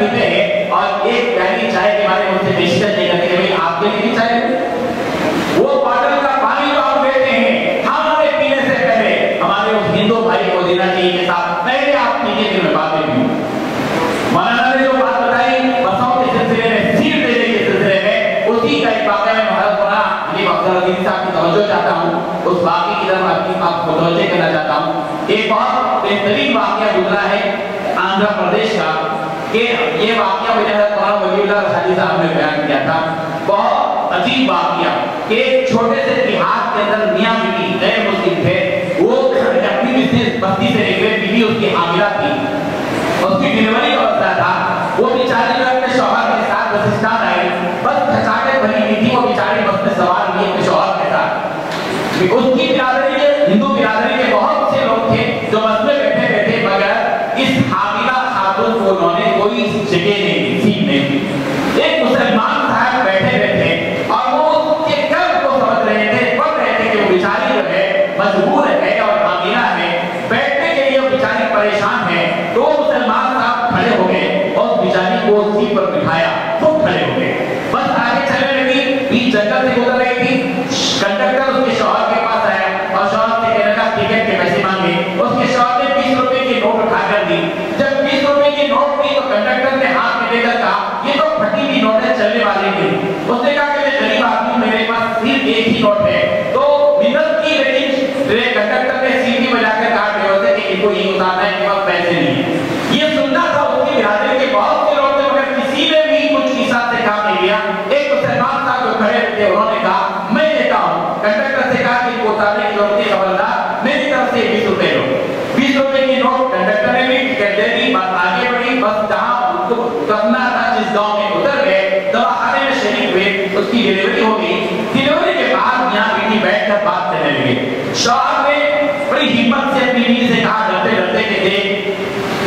पीते हैं और एक प्याली चाय के बारे में उनसे पेशकश नहीं करते कि भाई आपके लिए भी चाय, वो बॉटल का पानी जो आप लेते हैं हमारे पीने से पहले हमारे उस हिंदू भाई को देना चाहिए के साथ पहले आप पीजिए फिर मैं बाद में पीऊं। मौलाना ने जो बात बताई बसों के सिलसिले में, सीट देने के सिलसिले में, उसी का एक वाक़या में हमारा मौलाना अली अफजलुद्दीन साहब की तवज्जो चाहता हूँ, उस वाक़े की तरफ आपको तवज्जो करना चाहता हूँ। एक बहुत बेहतरीन वाक़या गुजरा है आंध्र प्रदेश का, कि ये वाक़या मुझे मौलाना वलीउल्लाह रशादी साहब ने बयान किया था। बहुत अजीब वाक़या कि छोटे से देहात के अंदर मियाँ बीवी गैर मुस्लिम थे, वो अपनी बस्ती से निकले, बीवी उसकी हामिला थी, उसकी डिलीवरी का मसला था, वो बेचारी जो अपने शौहर के साथ बस स्टैंड आई, बस खचाखच भरी हुई थी, वो बेचारी बस में सवार हुई अपने शौहर के साथ। उसकी बिरादरी के, हिंदू बिरादरी के बहुत से लोग थे जो बस में बैठे बैठे, मगर इस हामिला खातून को उन्होंने कोई जगह नहीं दी, सीट नहीं दी। एक मुसलमान साहब बैठे बैठे और वो उसके कर्म को समझ रहे थे, पढ़ रहे थे कि वो बेचारी जो है मजबूर है और हामिला है, बैठने के लिए वो बेचारी परेशान है। तो मुसलमान साहब खड़े हो गए और बेचारी को सीट पर बिठाया, तो खड़े हो गए, बस आगे चलने लगी, बीच जंगल से गुजर रही थी। कंडक्टर उसके शौहर के पास आया और शौहर से कहने लगा टिकट के पैसे मांगे। उसके शौहर ने 20 रुपए की नोट उठाकर दी। जब 20 रुपए की नोट दी तो कंडक्टर ने हाथ में लेकर कहा ये तो फटी हुई नोट है, चलने वाली नहीं। उसने कहा कि मैं गरीब आदमी, मेरे पास सिर्फ एक ही नोट है। तो मिन्नत की, लेकिन कंडक्टर ने सीटी बजाकर काट दिया उसे कि इनको ये उतारना है, इनके पास पैसे नहीं है। ये सुनना था उसकी बिरादरी के बहुत से लोग थे, मगर किसी ने भी कुछ हिसाब से काम नहीं लिया। एक मुसलमान साहब जो खड़े थे उन्होंने कहा मैं देता हूँ। कंडक्टर से कहा कि इनको उतारने की जरूरत है, खबरदार मेरी तरफ से 20 रुपए लो। 20 रुपए की नोट कंडक्टर ने भी टिकट दे दी, बात आगे बढ़ी। बस जहाँ उसको करना था जिस गाँव में उतर गए, दवाखाने में शरीक हुए, उसकी डिलीवरी हो गई। डिलीवरी के बाद यहाँ बीवी बैठकर बात करने लगे। शौहर ने बड़ी हिम्मत से अपनी बीवी से कहा डरते डरते कि देख,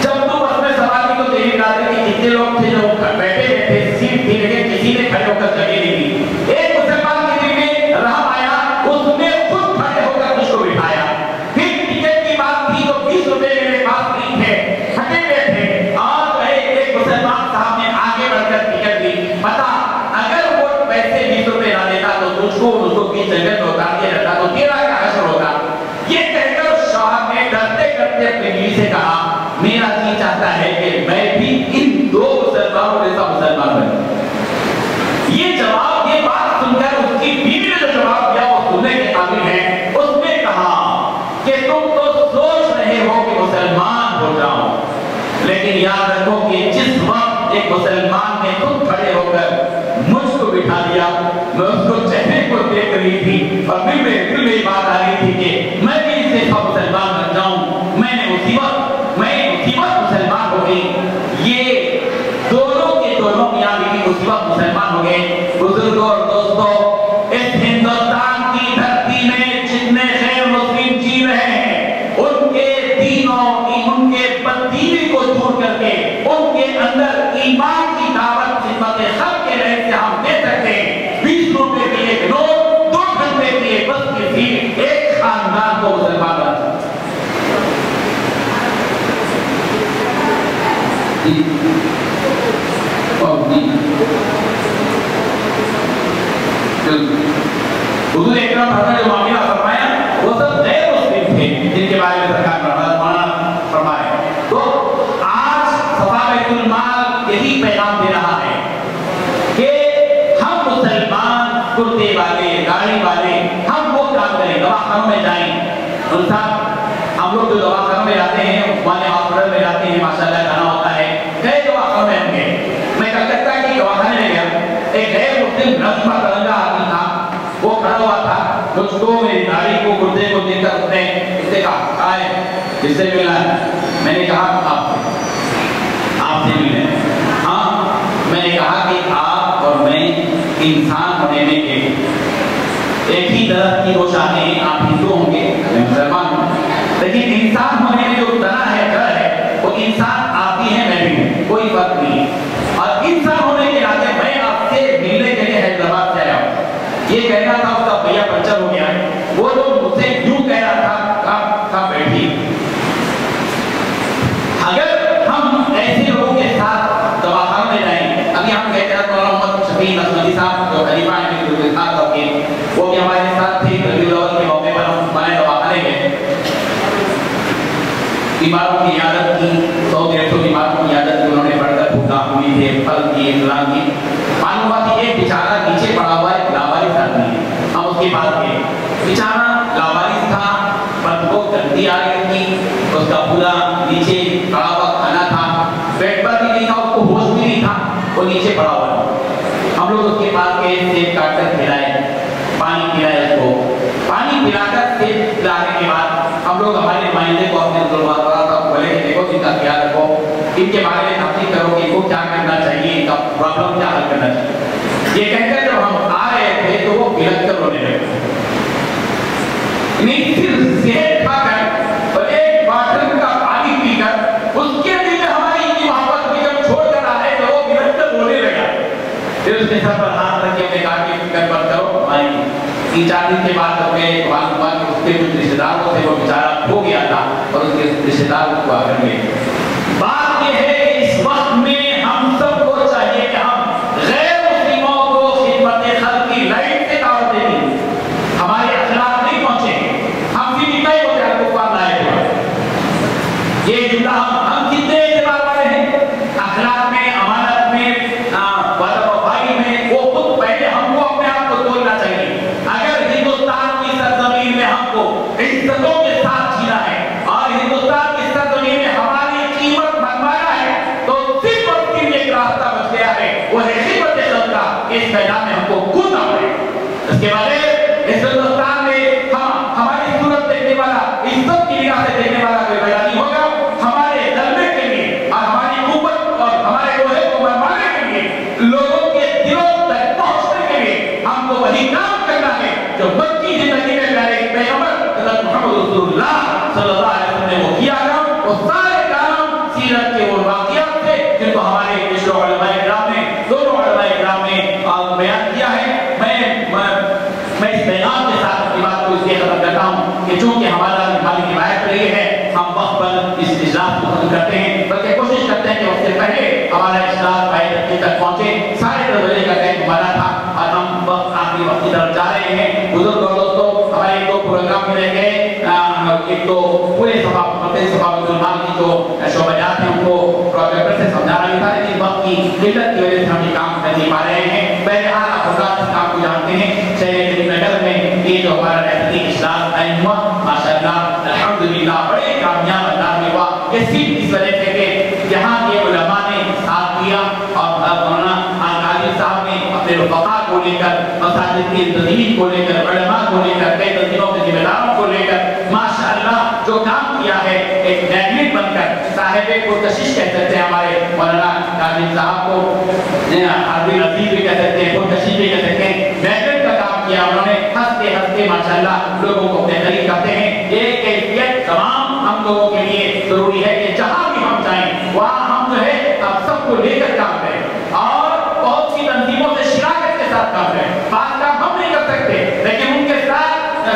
जब तू बस में सवार थी तो तेरी बिरादरी के कितने लोग थे जो बैठे बैठे सीट थी, लेकिन किसी ने खड़े होकर जगह नहीं दी। एक मुसलमान के दिल में रहम आया, उसने खुद खड़े होकर तुझको बिठाया। फिर टिकट की बात थी तो 20 रुपए मेरे पास नहीं थे, फटे बैठे, और एक मुसलमान साहब ने आगे बढ़कर टिकट दी। बता, अगर वो पैसे 20 रुपए ना देता तो तुझको की जगह में उतार दिया जाता, तो तेरा क्या असर होता? ये कहकर शौहर ने डरते डरते अपनी बीवी से कहा मेरा जी चाहता है कि मैं भी इन दो मुसलमानों जैसा मुसलमान बनूं। ये जवाब, ये बात सुनकर उसकी बीवी ने जो जवाब दिया वो सुनने के काबिल है। उसने कहा कि तुम तो सोच रहे हो कि मुसलमान हो जाओ, लेकिन याद रखो कि जिस वक्त एक मुसलमान ने खुद खड़े होकर मुझको बिठा दिया, मैं उसको चेहरे को देख रही थी और दिल में बात आ रही थी कि मैं भी इससे मुसलमान बन जाऊं। मैंने उसी वक्त मुसलमान हो गई। ये दोनों के दोनों मियां बीवी उसी वक्त मुसलमान हो गए। बुजुर्गों और दोस्तों, इस हिंदुस्तान की धरती में जितने गैर मुस्लिम जी रहे हैं, उनके दीनों, उनके बददीनी को दूर करके उनके अंदर ईमान की दावत खिदमत सब के लिए से हम दे सकते हैं। 20 रुपए की एक नोट, 2 घंटे की एक बस की सीट, एक खानदान को मुसलमान बना सकते। हुजूर इकराम ने जो मामला फरमाया वो सब गैर मुस्लिम थे जिनके बारे में सरकार फरमाए। तो आज सफा बैतुल माल यही पैगाम दे रहा है कि हम मुसलमान कुर्ते वाले, गाड़ी वाले, हम वो काम करें, दवाखानों में जाएं। और साहब हम लोग जो दवाखानों में जाते हैं, वाले हॉस्पिटल में जाते हैं, माशाल्लाह जाना होता है, गए दवाखानों में हम गए। मैं कलकत्ता की दवाखाने में गया, एक गैर मुस्लिम रस्मा तरंगा आदमी था, वो खड़ा हुआ था। मुझको मेरी गाड़ी को गुर्दे को देखकर उसने इससे कहा आए किससे मिला है? मैंने कहा आपसे मिले। हाँ, मैंने कहा कि आप और मैं इंसान होने में एक ही तरह की रोशानी है। आप हिंदू होंगे, मैं मुसलमान हूँ, लेकिन इंसान होने में जो तना है, डर है, वो इंसान आप भी हैं, मैं भी हूँ, कोई फर्क नहीं है। और इंसान होने के नाते मैं आपसे मिलने के लिए हैदराबाद से आया हूँ। ये कहना था, उसका भैया पंचर हो गया है, वो लोग मुझसे यूं कह रहा था आप बैठिए। अगर हम ऐसे लोगों के साथ दवा बीमारों की इयादत की, 100-150 बीमारों की इयादत की उन्होंने, बढ़कर भूखा हुई थे, फल किए, फलां किए। मालूम हुआ कि एक बेचारा नीचे पड़ा हुआ एक लावारिस आदमी है। हम उसके पास गए, बेचारा लावारिस था, पर बहुत गंदी आ रही थी, उसका पूरा नीचे पड़ा हुआ खाना था, पेट पर भी नहीं था, उसको होश भी नहीं था, वो नीचे पड़ा हुआ था। हम लोग उसके पास गए, सेब काट कर खिलाए, पानी पिलाए उसको, पानी पिलाकर सेब पिलाने के बाद हम लोग हमारे नुमाइंदे को अपने बोले कि देखो इनका ख्याल रखो, इनके बारे में तहकीक करो कि इनको क्या करना चाहिए, इनका प्रॉब्लम क्या हल करना चाहिए। ये कहकर जब हम आ रहे थे तो वो गिरफ्त कर रोने लगे। सिर्फ सेब खाकर और एक बॉटल का पानी पीकर उसके लिए हमारी इतनी मोहब्बत भी जब छोड़कर आ रहे तो वो गिरफ्त कर रोने लगा। फिर उसके सर पर हाथ रख के हमने कहा कि फिक्र मत करो, आएंगे। 3-4 दिन के बाद हमें मालूम हुआ कि उसके कुछ रिश्तेदारों से वो बेचारा खो गया था और उसके रिश्तेदार को आकर ले। बात यह है कि इस वक्त में हम सबको चाहिए कि हम गैर मुस्लिमों को खिदमत खल्क की लाइट से दावत देनी। हमारे अखलाक नहीं पहुंचे, हम भी इतना ही होते हैं कुफार लाए हुए। ये जुमला हम कितने एतबार वाले हैं, अखलाक में, अमानत में, वफाई में, वो खुद पहले हमको अपने आप को तोड़ना चाहिए। अगर हिंदुस्तान की सरजमीन में हमको इज्जतों के साथ जीना है और हिंदुस्तान की सरजमीन में हमारी कीमत बनवाना है तो सिर्फ और सिर्फ एक रास्ता बच गया है, वो है खिदमत खल्क का। इस मैदान में हमको कूदना पड़ेगा। इसके बाद इस हिंदुस्तान में हमारी सूरत देखने वाला, इज्जत की निगाह से देखने वाला कोई पैदा नहीं होगा। हमारे जलवे के लिए और हमारी कुव्वत और हमारे लोहे को मनवाने के लिए, लोगों के दिलों तक पहुंचने के लिए हमको वही काम करना है जो मक्की जिंदगी में प्यारे पैगंबर हज़रत मोहम्मद रसूलुल्लाह सल्लल्लाहु अलैहि वसल्लम ने वो किया काम, वो सारे काम सीरत के वो वाक़ियात थे जिनको हमारे पिछले उलमाए किराम ने, दोनों उलमाए किराम ने बयान किया है। मैं इस पैगाम के साथ अपनी बात को इसलिए खत्म करता हूँ कि चूंकि हमारा हमारी हिमायत रही है, हम वक्त पर इस इजलास को खत्म करते हैं, बल्कि कोशिश करते हैं कि उससे पहले हमारा इजलास तक पहुंचे। 3:30 बजे का टाइम हमारा था और हम वक्त आखिरी वक्त की तरफ जा रहे हैं। बुजुर्ग और दोस्तों, हमारे 2 प्रोग्राम में रह गए, एक तो पूरे सभा की जो शोभायात हैं उनको प्रोजेक्टर से समझा रही था, लेकिन वक्त की किल्लत की वजह से हम ये काम कर नहीं पा रहे हैं। बहरहाल आप इस काम को जानते हैं, शहर नगर में ये जो हमारा रहती इजलास कायम हुआ, माशाअल्लाह अल्हम्दुलिल्लाह बड़े कामयाब अंदाज में हुआ। ये सिर्फ इस वजह से कि यहाँ के उलमा ने साथ दिया और मौलाना आकाजी साहब ने अपने रफ़क़ा को लेकर, मसाजिद की तंजीम को लेकर, उलमा को लेकर, कई तंजीमों के जिम्मेदारों को लेकर माशाअल्लाह जो काम किया है, एक मैग्नेट बनकर साहिब को कशिश कह सकते हैं हमारे मौलाना काजी साहब को, हाजिर नसीब भी कह सकते हैं, पुरकशिश भी कह सकते हैं, मैग्नेट का काम किया उन्होंने। हंसते हंसते माशाअल्लाह लोगों को अपने करीब करते हैं। ये कैफियत तमाम हम लोगों के लिए जरूरी है कि जहां भी हम जाएं वहां हम जो है अब सबको लेकर काम करें और बहुत सी तंजीमों से शिराकत के साथ काम करें। बात काम हम नहीं कर सकते, लेकिन उनके साथ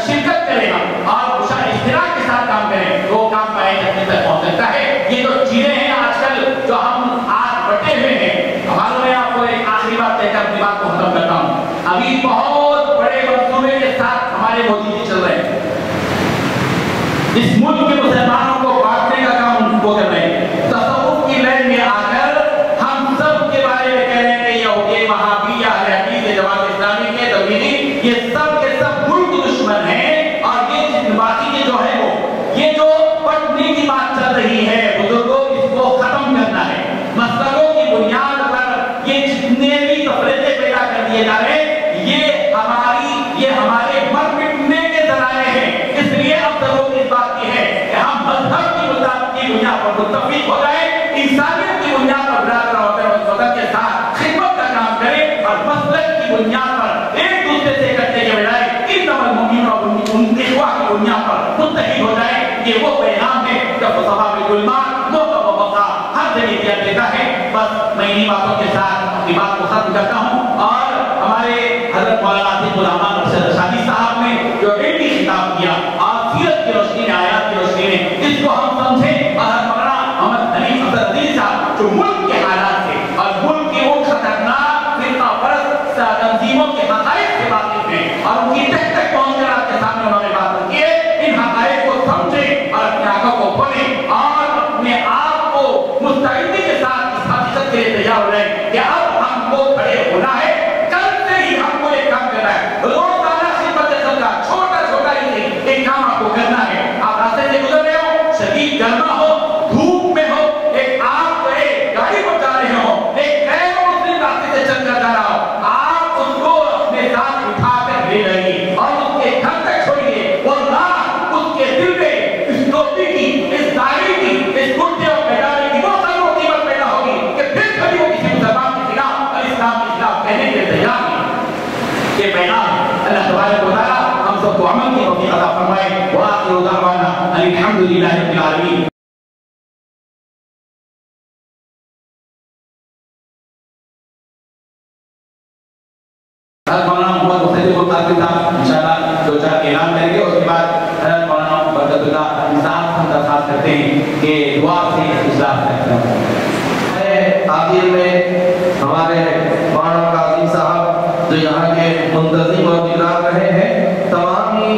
शिरकत करें हम और इश्तिराक के साथ काम करें, वो काम पाए तक पहुंच सकता है। ये जो चीजें हैं आजकल जो हम आज बटे हुए हैं, हमारे में आपको एक आखिरी बात कहकर अपनी बात को खत्म करता हूँ। अभी बहुत बड़े मंसूबे के साथ हमारे मोदी जी चल रहे हैं, इस मुल्क के मुसलमानों को बांटने का काम उनको कर रहे हैं। तसव्वुफ की लाइन में आकर हम सब के बारे में कह रहे हैं कि ये वहाबी या हदीस जमात इस्लामी के तबलीगी ये सब के सब मुल्क दुश्मन हैं और ये बाकी के जो है वो ये जो पटने की बात चल रही है बुजुर्गों, इसको खत्म करना है। मसलों की बुनियाद पर ये जितने भी तफरीके पैदा कर दिए जा रहे हैं ये हमारे मर मिटने के जराए हैं। इसलिए अब जरूरत इस बात की है कि हम मजहब की बुनियाद पर मुत्तफिक हो जाए, इंसानियत की बुनियाद पर बिरादर के साथ खिदमत का काम करें और मसलक की बुनियाद पर एक दूसरे से इकट्ठे के बजाय इन तमाम मुमिन और उनके इख्वा की बुनियाद पर मुत्तहिद हो जाए। ये वो पैगाम है जब सवाब उलमा हर जगह दिया देता है। बस मैं इन्हीं बातों के साथ अपनी बात को खत्म करता हूँ और हमारे हज़रत मौलाना आसिफ रहमान अरशद शादी साहब ने जो इल्मी खिताब किया और सीरत की रोशनी में, आयात की रोशनी में इसको हम समझें और मौलाना मोहम्मद हनीफ अब्दुल अजीज साहब जो मुल्क के हालात से और मुल्क की उन खतरनाक फिरका परस्त तंजीमों के हक़ाइक़ से वाकिफ़ हैं और उनकी तह तक पहुँचकर आपके सामने उन्होंने बात की है। इन हक़ाइक़ को समझें और अपनी आंखों को खोलें और अपने आप को मुस्तैदी के साथ इस हकीकत के लिए तैयार हो रहे कि अब हमको खड़े होना है, कल से ही हमको एक काम करना है, रोजाना खिदमत का छोटा छोटा ही एक काम आपको करना है। आप रास्ते से गुजर रहे हो, शदीद गर्मा हो, धूप में हो, एक आप गाड़ी पर जा रहे हो, एक गैर मुस्लिम रास्ते से चल कर जा रहा हो, आप उसको अपने साथ उठा कर ले जाइए और उसके घर तक छोड़िए। वल्लाह उसके दिल में इस टोपी की, इस दाढ़ी की, इस कुर्ते और पैजामे की वो सब मुसीबत पैदा होगी कि फिर कभी वो किसी मुसलमान के खिलाफ और इस्लाम के खिलाफ कहने के तैयार नहीं। ये पैगाम अल्लाह तबारक व तआला हम सबको अमल की तौफीक अता फरमाए। व आखिरु दावाना अल्हम्दुलिल्लाहि रब्बिल आलमीन। इंशाअल्लाह दो चार ऐलान करेंगे, उसके बाद मौलाना बरकतुल्लाह इंसान हम दरखास्त करते हैं कि दुआ से इस्लाह करते हैं। आखिर में हमारे मौलाना काजी साहब जो यहाँ के मुंतजिम और निगरान रहे हैं, तमाम ही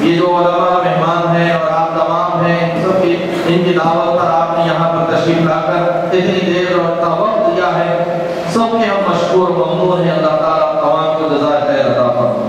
ये जो उलमा मेहमान हैं और आप तमाम हैं, सबकी इनकी दावत पर आपने यहाँ पर तशरीफ लाकर इतनी देर और इतना वक्त दिया है, सबके हम मशकूर ममनून हैं। अल्लाह ताला तमाम को जज़ाए खैर अता फरमाए।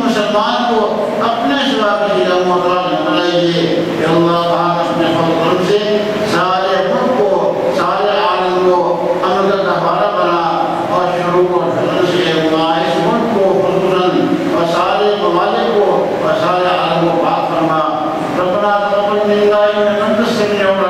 मुसलमान को अपने باقی چیزیں محتاج بنائیے کہ اللہ پاک اپنے فضل سے سارے ملک کو سارے عالم کو امن کا گہوارہ بنا اور شروع اور فضل سے اس ملک کو خصوصاً اور سارے ممالک کو اور سارے عالم کو پاک فرما ربنا تقبل منا انك انت السميع